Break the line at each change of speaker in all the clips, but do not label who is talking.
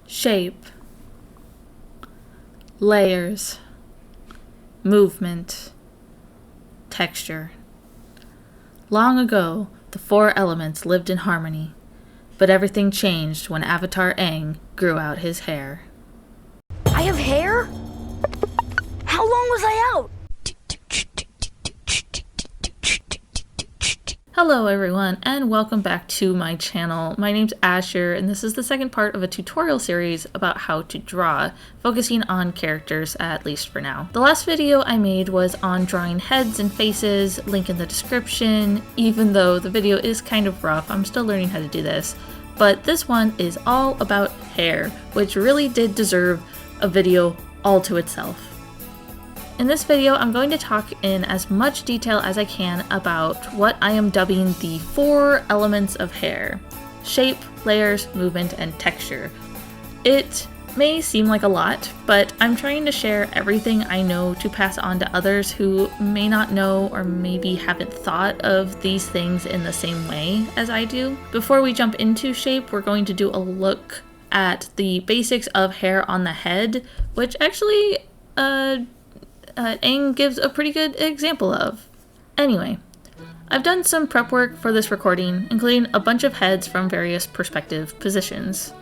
shape, layers, movement, texture. Long ago, the four elements lived in harmony, but everything changed when Avatar Aang grew out his hair.
I have hair? How long was I out?
Hello everyone, and welcome back to my channel. My name's Asher, and this is the second part of a tutorial series about how to draw, focusing on characters, at least for now. The last video I made was on drawing heads and faces, link in the description. Even though the video is kind of rough, I'm still learning how to do this. But this one is all about hair, which really did deserve a video all to itself. In this video, I'm going to talk in as much detail as I can about what I am dubbing the four elements of hair: shape, layers, movement, and texture. It may seem like a lot, but I'm trying to share everything I know to pass on to others who may not know or maybe haven't thought of these things in the same way as I do. Before we jump into shape, we're going to do a look at the basics of hair on the head, which actually, Aang gives a pretty good example of. Anyway, I've done some prep work for this recording, including a bunch of heads from various perspective positions.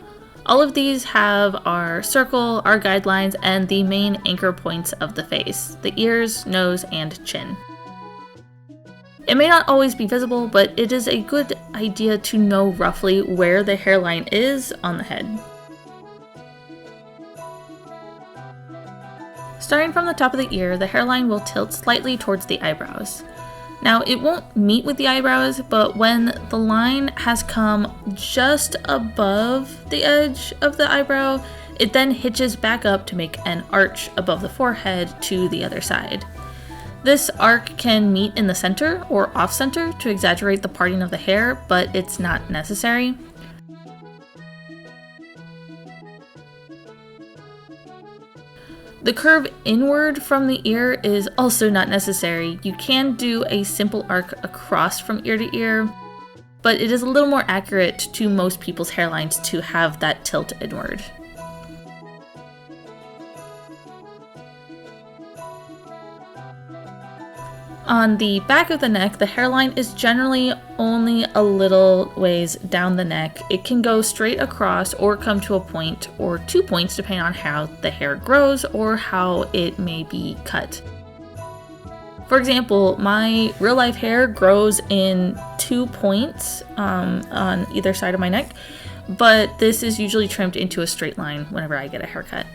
All of these have our circle, our guidelines, and the main anchor points of the face: the ears, nose, and chin. It may not always be visible, but it is a good idea to know roughly where the hairline is on the head. Starting from the top of the ear, the hairline will tilt slightly towards the eyebrows. Now, it won't meet with the eyebrows, but when the line has come just above the edge of the eyebrow, it then hitches back up to make an arch above the forehead to the other side. This arc can meet in the center or off-center to exaggerate the parting of the hair, but it's not necessary. The curve inward from the ear is also not necessary. You can do a simple arc across from ear to ear, but it is a little more accurate to most people's hairlines to have that tilt inward. On the back of the neck, the hairline is generally only a little ways down the neck. It can go straight across or come to a point or 2 points depending on how the hair grows or how it may be cut. For example, my real life hair grows in 2 points on either side of my neck, but this is usually trimmed into a straight line whenever I get a haircut.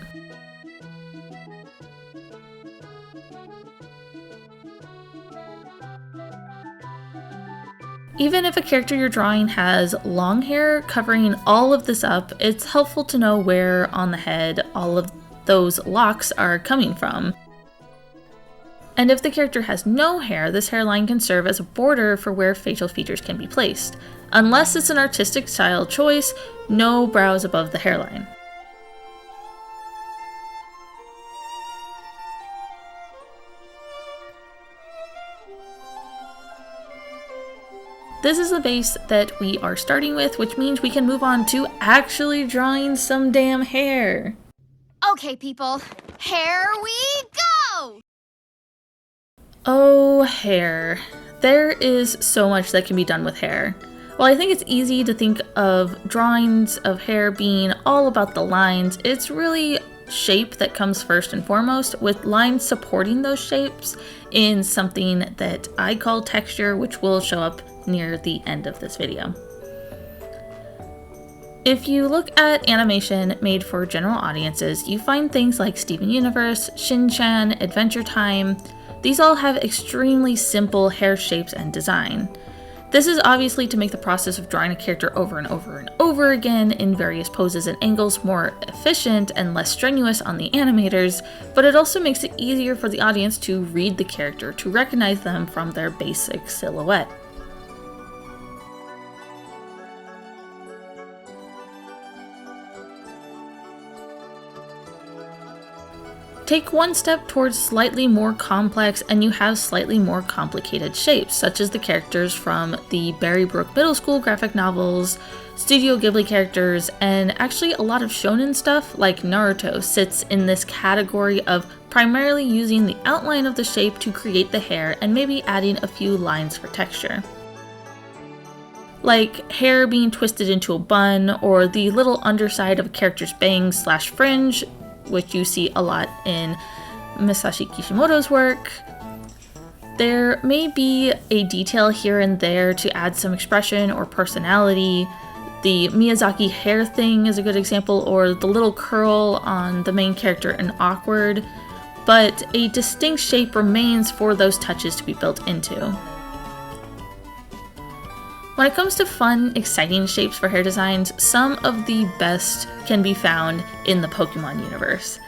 Even if a character you're drawing has long hair covering all of this up, it's helpful to know where on the head all of those locks are coming from. And if the character has no hair, this hairline can serve as a border for where facial features can be placed. Unless it's an artistic style choice, no brows above the hairline. This is the base that we are starting with, which means we can move on to actually drawing some damn hair.
Okay, people, here we go!
Oh, hair. There is so much that can be done with hair. While I think it's easy to think of drawings of hair being all about the lines, it's really shape that comes first and foremost, with lines supporting those shapes in something that I call texture, which will show up near the end of this video. If you look at animation made for general audiences, you find things like Steven Universe, Shin-chan, Adventure Time. These all have extremely simple hair shapes and design. This is obviously to make the process of drawing a character over and over and over again in various poses and angles more efficient and less strenuous on the animators, but it also makes it easier for the audience to read the character, to recognize them from their basic silhouette. Take one step towards slightly more complex and you have slightly more complicated shapes, such as the characters from the Berrybrook Middle School graphic novels, Studio Ghibli characters, and actually a lot of shonen stuff like Naruto sits in this category of primarily using the outline of the shape to create the hair and maybe adding a few lines for texture. Like hair being twisted into a bun, or the little underside of a character's bangs / fringe, which you see a lot in Masashi Kishimoto's work. There may be a detail here and there to add some expression or personality. The Miyazaki hair thing is a good example, or the little curl on the main character in Awkward, but a distinct shape remains for those touches to be built into. When it comes to fun, exciting shapes for hair designs, some of the best can be found in the Pokemon universe.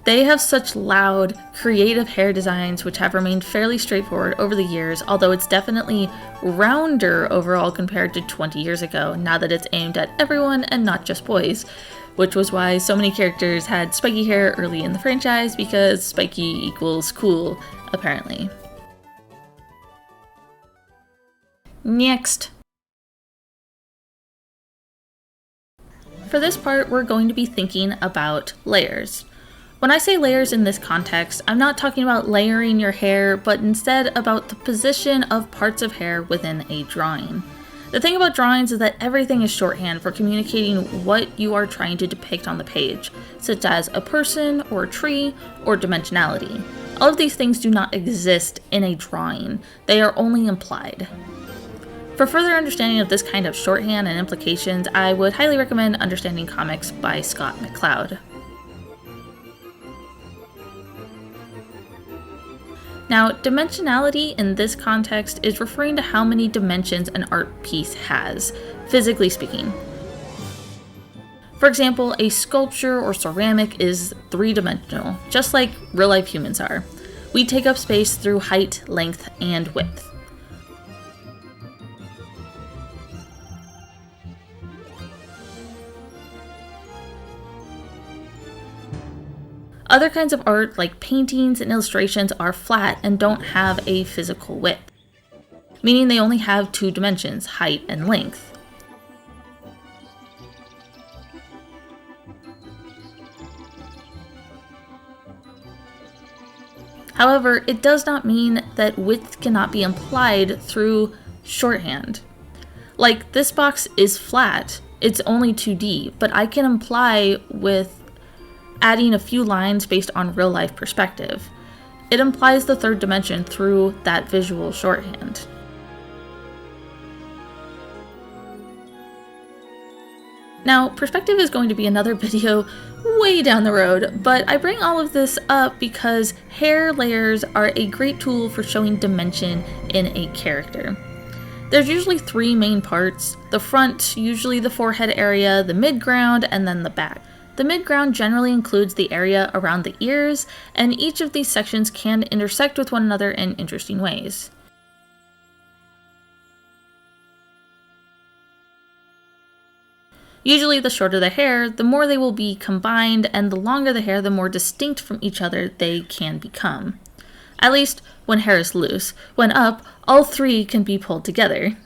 They have such loud, creative hair designs which have remained fairly straightforward over the years, although it's definitely rounder overall compared to 20 years ago, now that it's aimed at everyone and not just boys, which was why so many characters had spiky hair early in the franchise, because spiky equals cool, apparently. Next. For this part, we're going to be thinking about layers. When I say layers in this context, I'm not talking about layering your hair, but instead about the position of parts of hair within a drawing. The thing about drawings is that everything is shorthand for communicating what you are trying to depict on the page, such as a person or a tree or dimensionality. All of these things do not exist in a drawing, they are only implied. For further understanding of this kind of shorthand and implications, I would highly recommend Understanding Comics by Scott McCloud. Now, dimensionality in this context is referring to how many dimensions an art piece has, physically speaking. For example, a sculpture or ceramic is three-dimensional, just like real-life humans are. We take up space through height, length, and width. Other kinds of art, like paintings and illustrations, are flat and don't have a physical width, meaning they only have two dimensions, height and length. However, it does not mean that width cannot be implied through shorthand. Like, this box is flat, it's only 2D, but I can imply with adding a few lines based on real-life perspective. It implies the third dimension through that visual shorthand. Now, perspective is going to be another video way down the road, but I bring all of this up because hair layers are a great tool for showing dimension in a character. There's usually three main parts: the front, usually the forehead area, the midground, and then the back. The midground generally includes the area around the ears, and each of these sections can intersect with one another in interesting ways. Usually the shorter the hair, the more they will be combined, and the longer the hair, the more distinct from each other they can become. At least when hair is loose. When up, all three can be pulled together.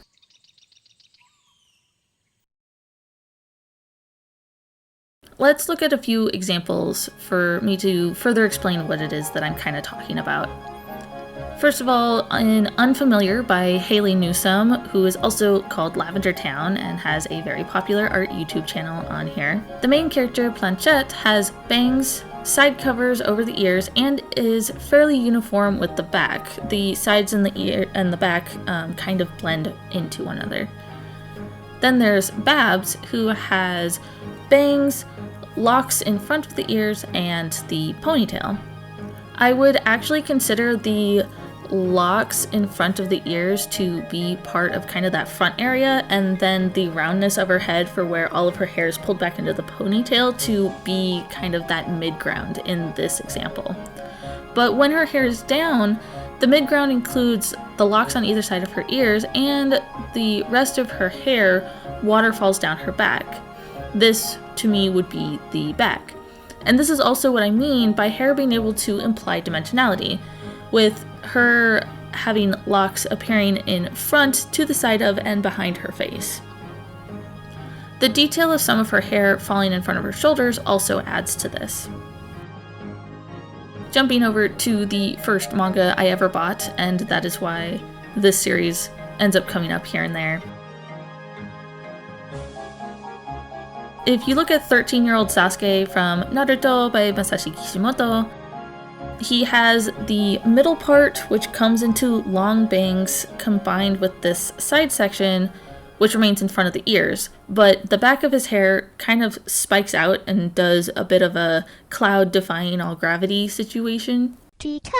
Let's look at a few examples for me to further explain what it is that I'm kind of talking about. First of all, in Unfamiliar by Haley Newsome, who is also called Lavender Town and has a very popular art YouTube channel on here, the main character, Planchette, has bangs, side covers over the ears, and is fairly uniform with the back. The sides and the ear and the back kind of blend into one another. Then there's Babs, who has bangs, locks in front of the ears, and the ponytail. I would actually consider the locks in front of the ears to be part of kind of that front area, and then the roundness of her head for where all of her hair is pulled back into the ponytail to be kind of that midground in this example. But when her hair is down, the midground includes the locks on either side of her ears, and the rest of her hair waterfalls down her back. This, to me, would be the back. And this is also what I mean by hair being able to imply dimensionality, with her having locks appearing in front, to the side of, and behind her face. The detail of some of her hair falling in front of her shoulders also adds to this. Jumping over to the first manga I ever bought, and that is why this series ends up coming up here and there. If you look at 13-year-old Sasuke from Naruto by Masashi Kishimoto, he has the middle part, which comes into long bangs combined with this side section, which remains in front of the ears, but the back of his hair kind of spikes out and does a bit of a cloud defying all gravity situation.
Because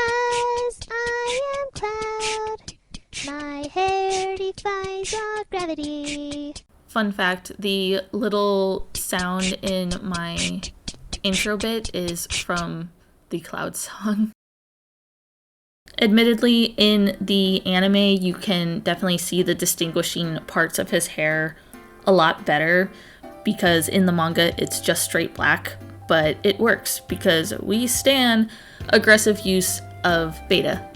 I am cloud, my hair defies all gravity.
Fun fact, the little sound in my intro bit is from the Cloud song. Admittedly, in the anime, you can definitely see the distinguishing parts of his hair a lot better, because in the manga it's just straight black, but it works because we stan aggressive use of beta.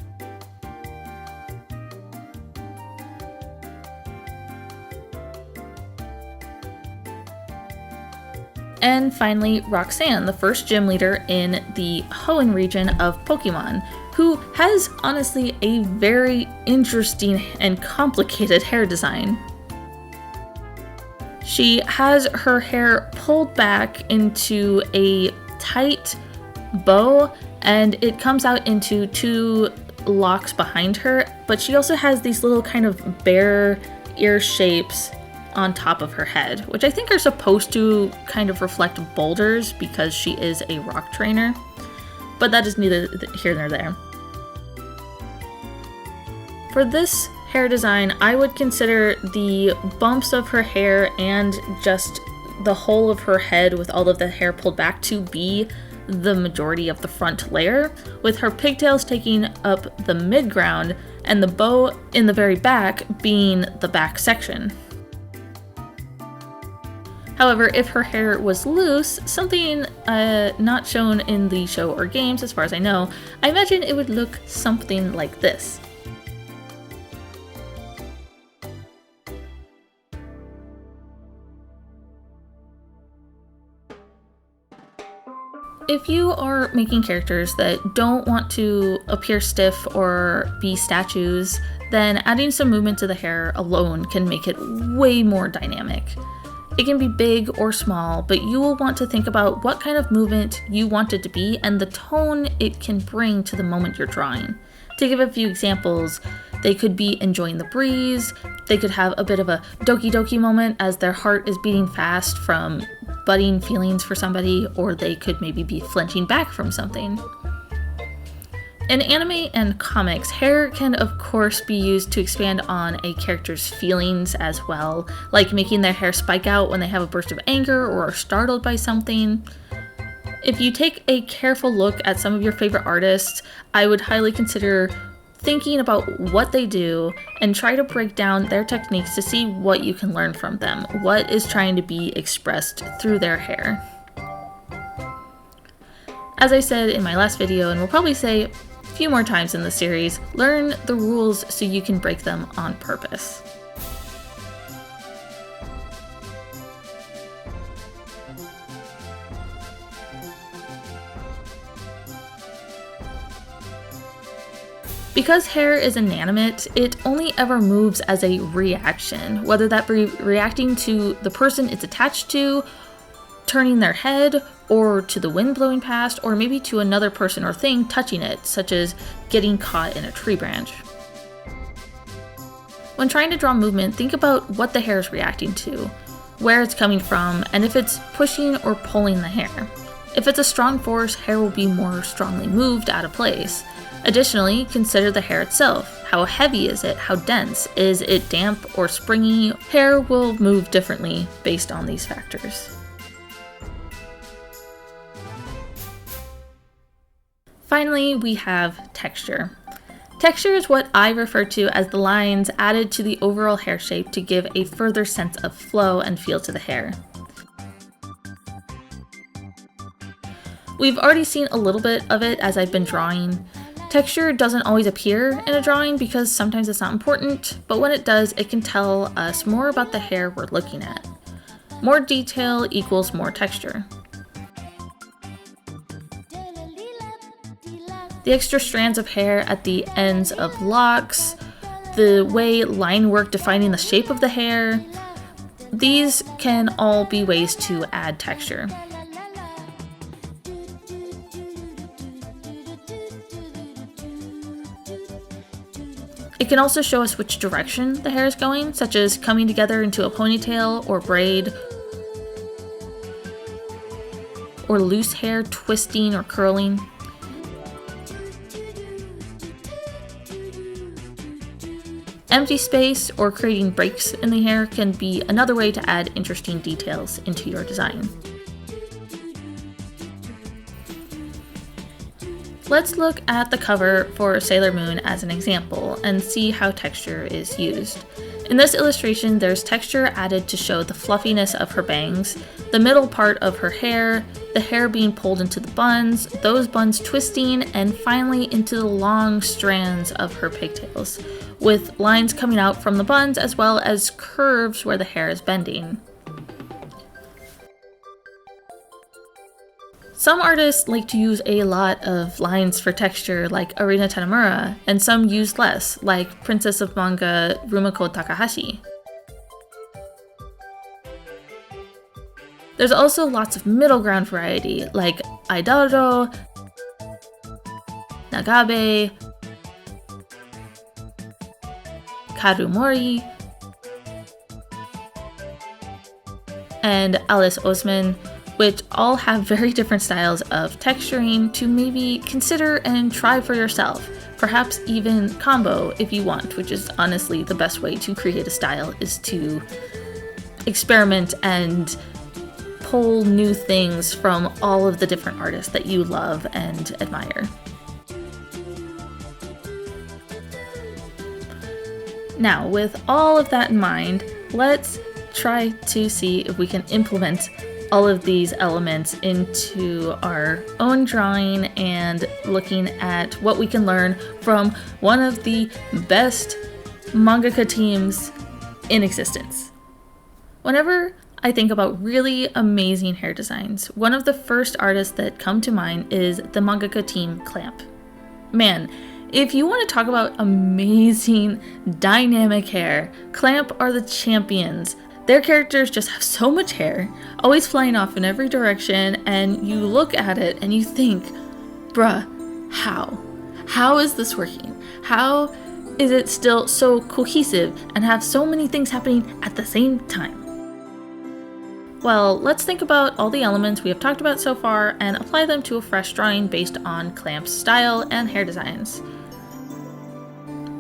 And finally, Roxanne, the first gym leader in the Hoenn region of Pokemon, who has honestly a very interesting and complicated hair design. She has her hair pulled back into a tight bow, and it comes out into 2 locks behind her, but she also has these little kind of bear ear shapes on top of her head, which I think are supposed to kind of reflect boulders because she is a rock trainer, but that is neither here nor there. For this hair design, I would consider the bumps of her hair and just the whole of her head with all of the hair pulled back to be the majority of the front layer, with her pigtails taking up the mid-ground and the bow in the very back being the back section. However, if her hair was loose, something not shown in the show or games as far as I know, I imagine it would look something like this. If you are making characters that don't want to appear stiff or be statues, then adding some movement to the hair alone can make it way more dynamic. It can be big or small, but you will want to think about what kind of movement you want it to be and the tone it can bring to the moment you're drawing. To give a few examples, they could be enjoying the breeze, they could have a bit of a doki doki moment as their heart is beating fast from budding feelings for somebody, or they could maybe be flinching back from something. In anime and comics, hair can of course be used to expand on a character's feelings as well, like making their hair spike out when they have a burst of anger or are startled by something. If you take a careful look at some of your favorite artists, I would highly consider thinking about what they do and try to break down their techniques to see what you can learn from them, what is trying to be expressed through their hair. As I said in my last video, and will probably say a few more times in the series, learn the rules so you can break them on purpose. Because hair is inanimate, it only ever moves as a reaction, whether that be reacting to the person it's attached to, turning their head, or to the wind blowing past, or maybe to another person or thing touching it, such as getting caught in a tree branch. When trying to draw movement, think about what the hair is reacting to, where it's coming from, and if it's pushing or pulling the hair. If it's a strong force, hair will be more strongly moved out of place. Additionally, consider the hair itself. How heavy is it? How dense? Is it damp or springy? Hair will move differently based on these factors. Finally, we have texture. Texture is what I refer to as the lines added to the overall hair shape to give a further sense of flow and feel to the hair. We've already seen a little bit of it as I've been drawing. Texture doesn't always appear in a drawing because sometimes it's not important, but when it does, it can tell us more about the hair we're looking at. More detail equals more texture. The extra strands of hair at the ends of locks, the way line work defining the shape of the hair, these can all be ways to add texture. It can also show us which direction the hair is going, such as coming together into a ponytail or braid, or loose hair twisting or curling. Empty space or creating breaks in the hair can be another way to add interesting details into your design. Let's look at the cover for Sailor Moon as an example and see how texture is used. In this illustration, there's texture added to show the fluffiness of her bangs, the middle part of her hair, the hair being pulled into the buns, those buns twisting, and finally into the long strands of her pigtails, with lines coming out from the buns as well as curves where the hair is bending. Some artists like to use a lot of lines for texture like Arina Tanemura, and some use less, like Princess of Manga Rumiko Takahashi. There's also lots of middle ground variety, like Aidaro, Nagabe, Karumori, and Alice Osman, which all have very different styles of texturing to maybe consider and try for yourself. Perhaps even combo if you want, which is honestly the best way to create a style, is to experiment and pull new things from all of the different artists that you love and admire. Now, with all of that in mind, let's try to see if we can implement all of these elements into our own drawing and looking at what we can learn from one of the best mangaka teams in existence. Whenever I think about really amazing hair designs, one of the first artists that come to mind is the mangaka team Clamp. Man, if you want to talk about amazing, dynamic hair, Clamp are the champions. Their characters just have so much hair, always flying off in every direction, and you look at it and you think, bruh, how? How is this working? How is it still so cohesive and have so many things happening at the same time? Well, let's think about all the elements we have talked about so far and apply them to a fresh drawing based on Clamp's style and hair designs.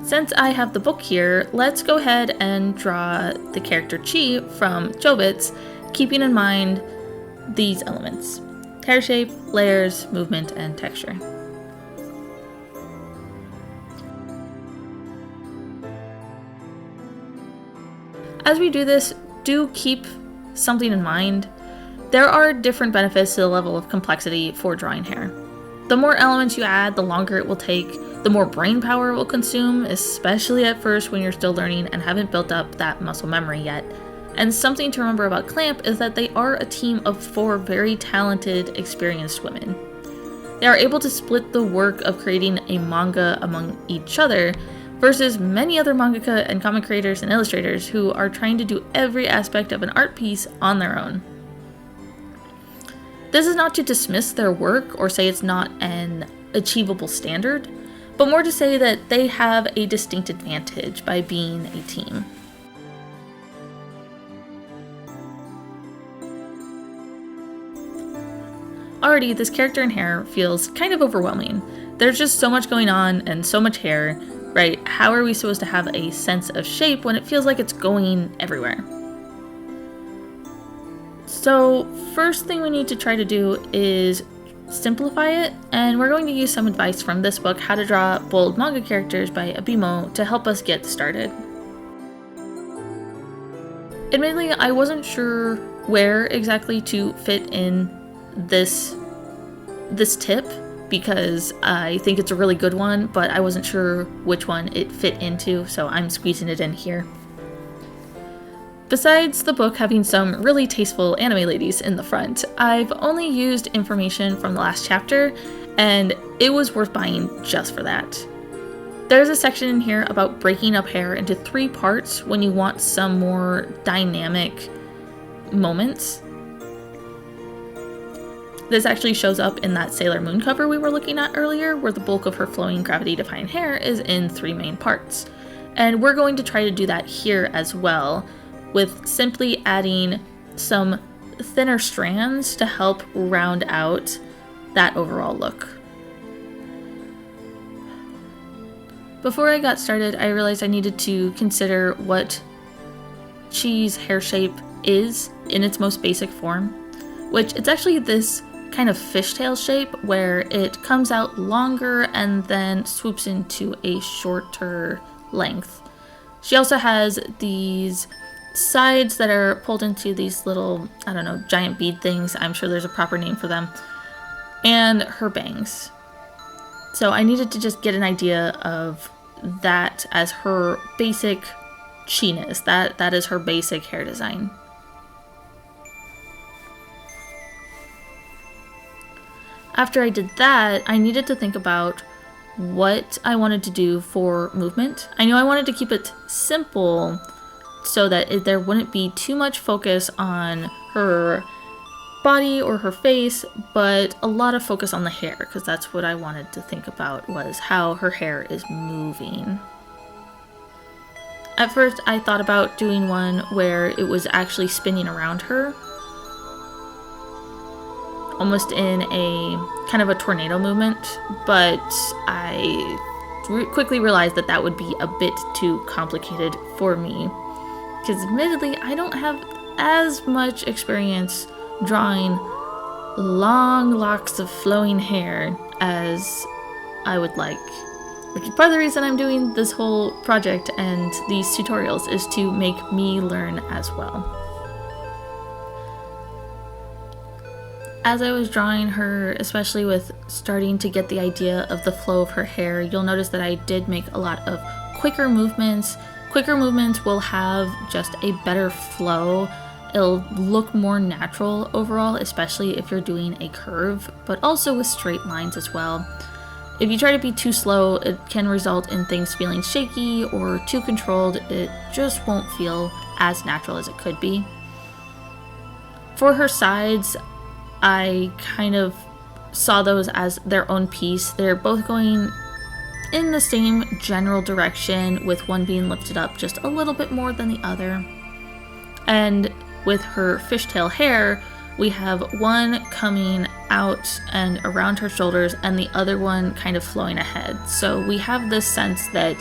Since I have the book here, let's go ahead and draw the character Chi from Chobits, keeping in mind these elements: hair shape, layers, movement, and texture. As we do this, do keep something in mind. There are different benefits to the level of complexity for drawing hair. The more elements you add, the longer it will take, the more brain power it will consume, especially at first when you're still learning and haven't built up that muscle memory yet. And something to remember about Clamp is that they are a team of 4 very talented, experienced women. They are able to split the work of creating a manga among each other, versus many other mangaka and comic creators and illustrators who are trying to do every aspect of an art piece on their own. This is not to dismiss their work or say it's not an achievable standard, but more to say that they have a distinct advantage by being a team. Already, this character and hair feels kind of overwhelming. There's just so much going on and so much hair, right? How are we supposed to have a sense of shape when it feels like it's going everywhere? So, first thing we need to try to do is simplify it, and we're going to use some advice from this book, How to Draw Bold Manga Characters by Abimo, to help us get started. Admittedly, I wasn't sure where exactly to fit in this this tip because I think it's a really good one, but I wasn't sure which one it fit into, so I'm squeezing it in here. Besides the book having some really tasteful anime ladies in the front, I've only used information from the last chapter, and it was worth buying just for that. There's a section in here about breaking up hair into 3 parts when you want some more dynamic moments. This actually shows up in that Sailor Moon cover we were looking at earlier, where the bulk of her flowing gravity-defying hair is in 3 main parts. And we're going to try to do that here as well, with simply adding some thinner strands to help round out that overall look. Before I got started, I realized I needed to consider what Chi's hair shape is in its most basic form, which it's actually this kind of fishtail shape where it comes out longer and then swoops into a shorter length. She also has these sides that are pulled into these little, I don't know, giant bead things. I'm sure there's a proper name for them. And her bangs. So I needed to just get an idea of that as her basic chi-ness. That is her basic hair design. After I did that, I needed to think about what I wanted to do for movement. I knew I wanted to keep it simple so that there wouldn't be too much focus on her body or her face, but a lot of focus on the hair, because that's what I wanted to think about, was how her hair is moving. At first, I thought about doing one where it was actually spinning around her, almost in a kind of a tornado movement, but I quickly realized that that would be a bit too complicated for me, because admittedly I don't have as much experience drawing long locks of flowing hair as I would like, which is part of the reason I'm doing this whole project and these tutorials, is to make me learn as well. As I was drawing her, especially with starting to get the idea of the flow of her hair, you'll notice that I did make a lot of quicker movements. Quicker movements will have just a better flow. It'll look more natural overall, especially if you're doing a curve, but also with straight lines as well. If you try to be too slow, it can result in things feeling shaky or too controlled. It just won't feel as natural as it could be. For her sides, I kind of saw those as their own piece. They're both going in the same general direction, with one being lifted up just a little bit more than the other. And with her fishtail hair, we have one coming out and around her shoulders and the other one kind of flowing ahead. So we have this sense that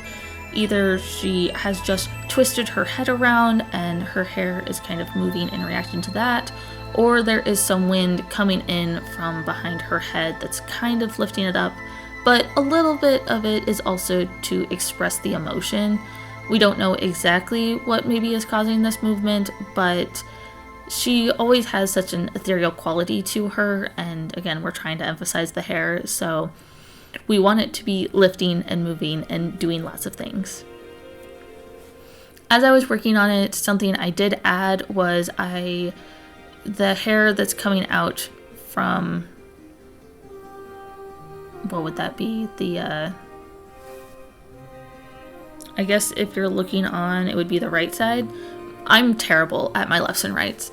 either she has just twisted her head around and her hair is kind of moving in reaction to that, or there is some wind coming in from behind her head that's kind of lifting it up, but a little bit of it is also to express the emotion. We don't know exactly what maybe is causing this movement, but she always has such an ethereal quality to her, and again, we're trying to emphasize the hair, so we want it to be lifting and moving and doing lots of things. As I was working on it, something I did add was the hair that's coming out from, what would that be? I guess if you're looking on, it would be the right side. I'm terrible at my lefts and rights,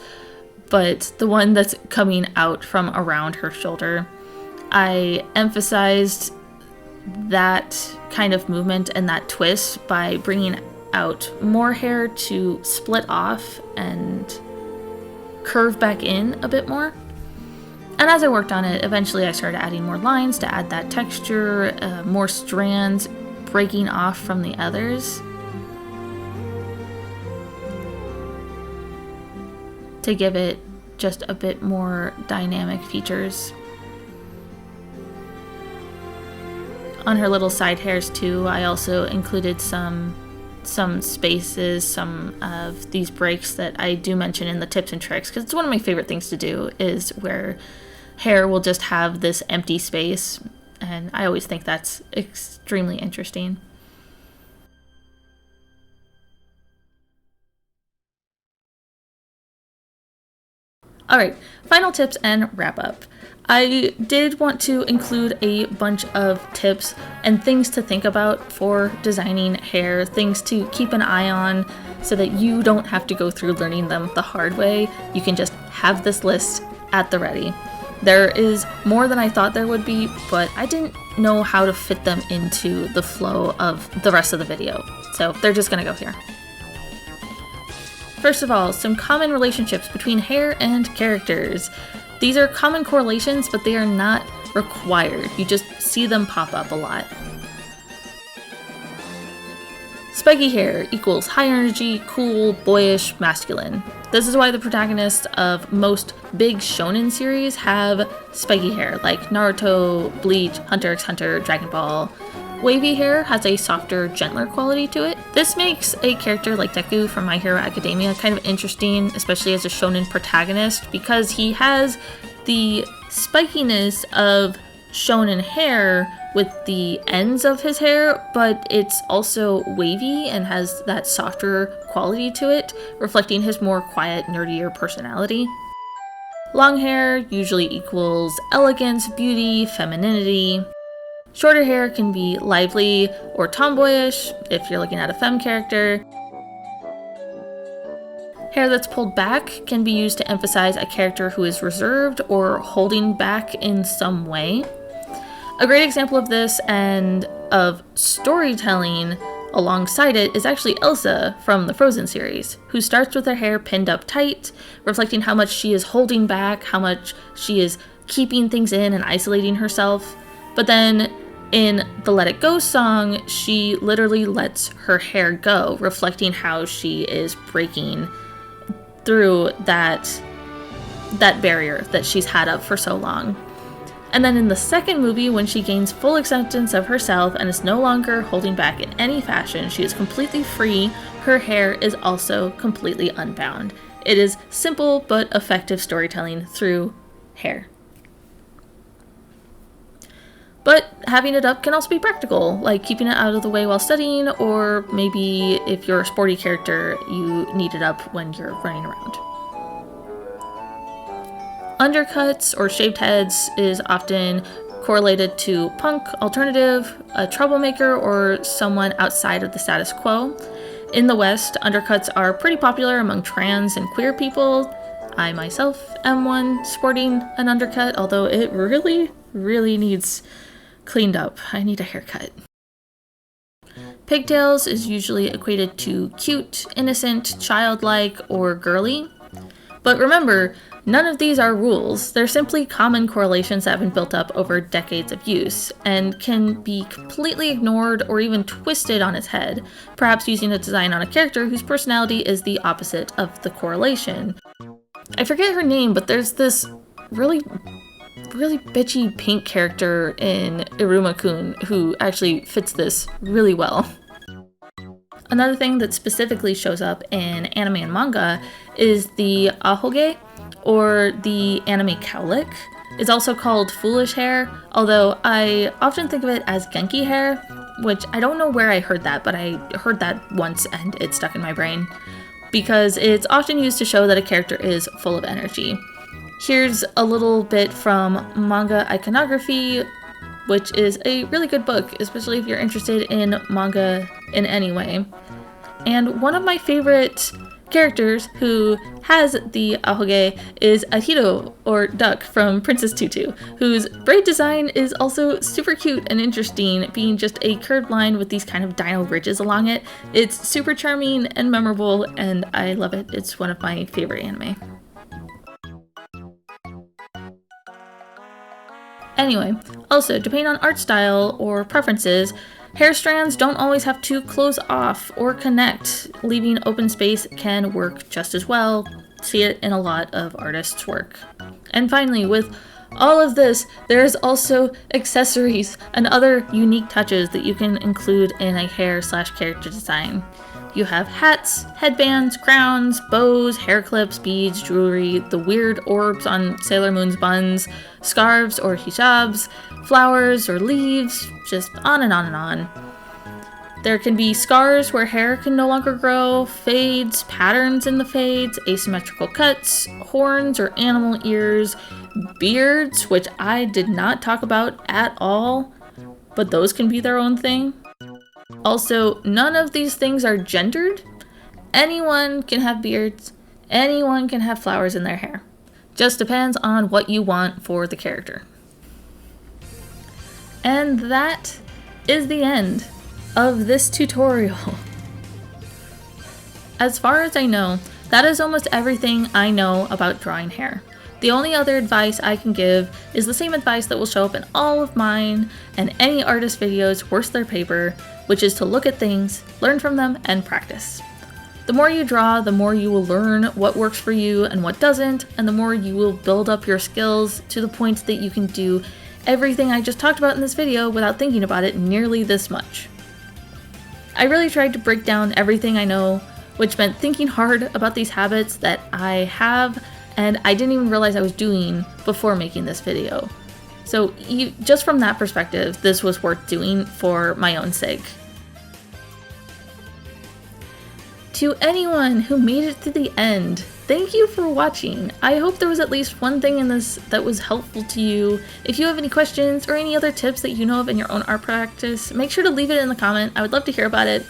but the one that's coming out from around her shoulder, I emphasized that kind of movement and that twist by bringing out more hair to split off and curve back in a bit more. And as I worked on it, eventually I started adding more lines to add that texture, more strands breaking off from the others, to give it just a bit more dynamic features. On her little side hairs too, I also included some spaces, some of these breaks that I do mention in the tips and tricks, because it's one of my favorite things to do, is where hair will just have this empty space, and I always think that's extremely interesting. Alright, final tips and wrap up. I did want to include a bunch of tips and things to think about for designing hair, things to keep an eye on so that you don't have to go through learning them the hard way. You can just have this list at the ready. There is more than I thought there would be, but I didn't know how to fit them into the flow of the rest of the video, so they're just gonna go here. First of all, some common relationships between hair and characters. These are common correlations, but they are not required. You just see them pop up a lot. Spiky hair equals high energy, cool, boyish, masculine. This is why the protagonists of most big shonen series have spiky hair, like Naruto, Bleach, Hunter x Hunter, Dragon Ball. Wavy hair has a softer, gentler quality to it. This makes a character like Deku from My Hero Academia kind of interesting, especially as a shonen protagonist, because he has the spikiness of shonen hair with the ends of his hair, but it's also wavy and has that softer quality to it, reflecting his more quiet, nerdier personality. Long hair usually equals elegance, beauty, femininity. Shorter hair can be lively or tomboyish if you're looking at a femme character. Hair that's pulled back can be used to emphasize a character who is reserved or holding back in some way. A great example of this and of storytelling alongside it is actually Elsa from the Frozen series, who starts with her hair pinned up tight, reflecting how much she is holding back, how much she is keeping things in and isolating herself. But then in the Let It Go song, she literally lets her hair go, reflecting how she is breaking through that barrier that she's had up for so long. And then in the second movie, when she gains full acceptance of herself and is no longer holding back in any fashion, she is completely free, her hair is also completely unbound. It is simple but effective storytelling through hair. But having it up can also be practical, like keeping it out of the way while studying, or maybe if you're a sporty character, you need it up when you're running around. Undercuts or shaved heads is often correlated to punk, alternative, a troublemaker, or someone outside of the status quo. In the West, undercuts are pretty popular among trans and queer people. I myself am one sporting an undercut, although it really needs cleaned up. I need a haircut. Pigtails is usually equated to cute, innocent, childlike, or girly. But remember, none of these are rules. They're simply common correlations that have been built up over decades of use and can be completely ignored or even twisted on its head, perhaps using a design on a character whose personality is the opposite of the correlation. I forget her name, but there's this really bitchy pink character in Iruma-kun who actually fits this really well. Another thing that specifically shows up in anime and manga is the ahoge, or the anime cowlick. It's also called foolish hair, although I often think of it as genki hair, which I don't know where I heard that, but I heard that once and it stuck in my brain, because it's often used to show that a character is full of energy. Here's a little bit from Manga Iconography, which is a really good book, especially if you're interested in manga in any way. And one of my favorite characters who has the ahoge is Ahiro, or Duck, from Princess Tutu, whose braid design is also super cute and interesting, being just a curved line with these kind of dino ridges along it. It's super charming and memorable, and I love it. It's one of my favorite anime. Anyway, also, depending on art style or preferences, hair strands don't always have to close off or connect. Leaving open space can work just as well. See it in a lot of artists' work. And finally, with all of this, there's also accessories and other unique touches that you can include in a hair/character design. You have hats, headbands, crowns, bows, hair clips, beads, jewelry, the weird orbs on Sailor Moon's buns, scarves or hijabs, flowers or leaves, just on and on and on. There can be scars where hair can no longer grow, fades, patterns in the fades, asymmetrical cuts, horns or animal ears, beards, which I did not talk about at all, but those can be their own thing. Also, none of these things are gendered. Anyone can have beards, anyone can have flowers in their hair. Just depends on what you want for the character. And that is the end of this tutorial. As far as I know, that is almost everything I know about drawing hair. The only other advice I can give is the same advice that will show up in all of mine and any artist videos worth their paper, which is to look at things, learn from them, and practice. The more you draw, the more you will learn what works for you and what doesn't, and the more you will build up your skills to the point that you can do everything I just talked about in this video without thinking about it nearly this much. I really tried to break down everything I know, which meant thinking hard about these habits that I have and I didn't even realize I was doing before making this video. So just from that perspective, this was worth doing for my own sake. To anyone who made it to the end, thank you for watching. I hope there was at least one thing in this that was helpful to you. If you have any questions or any other tips that you know of in your own art practice, make sure to leave it in the comment. I would love to hear about it.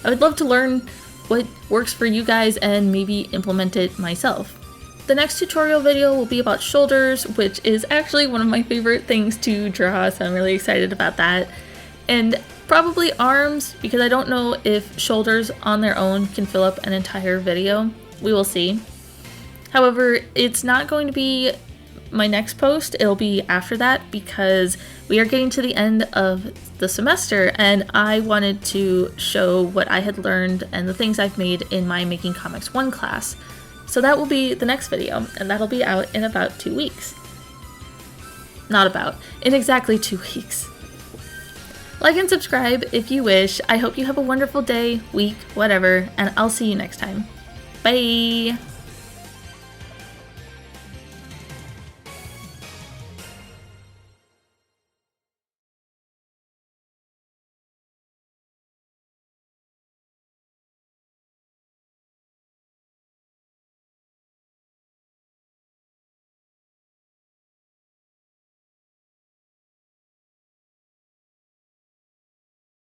I would love to learn what works for you guys and maybe implement it myself. The next tutorial video will be about shoulders, which is actually one of my favorite things to draw, so I'm really excited about that. And probably arms, because I don't know if shoulders on their own can fill up an entire video. We will see. However, it's not going to be my next post, it'll be after that because we are getting to the end of the semester and I wanted to show what I had learned and the things I've made in my Making Comics 1 class. So that will be the next video, and that'll be out in about 2 weeks. Not about, in exactly 2 weeks. Like and subscribe if you wish. I hope you have a wonderful day, week, whatever, and I'll see you next time. Bye!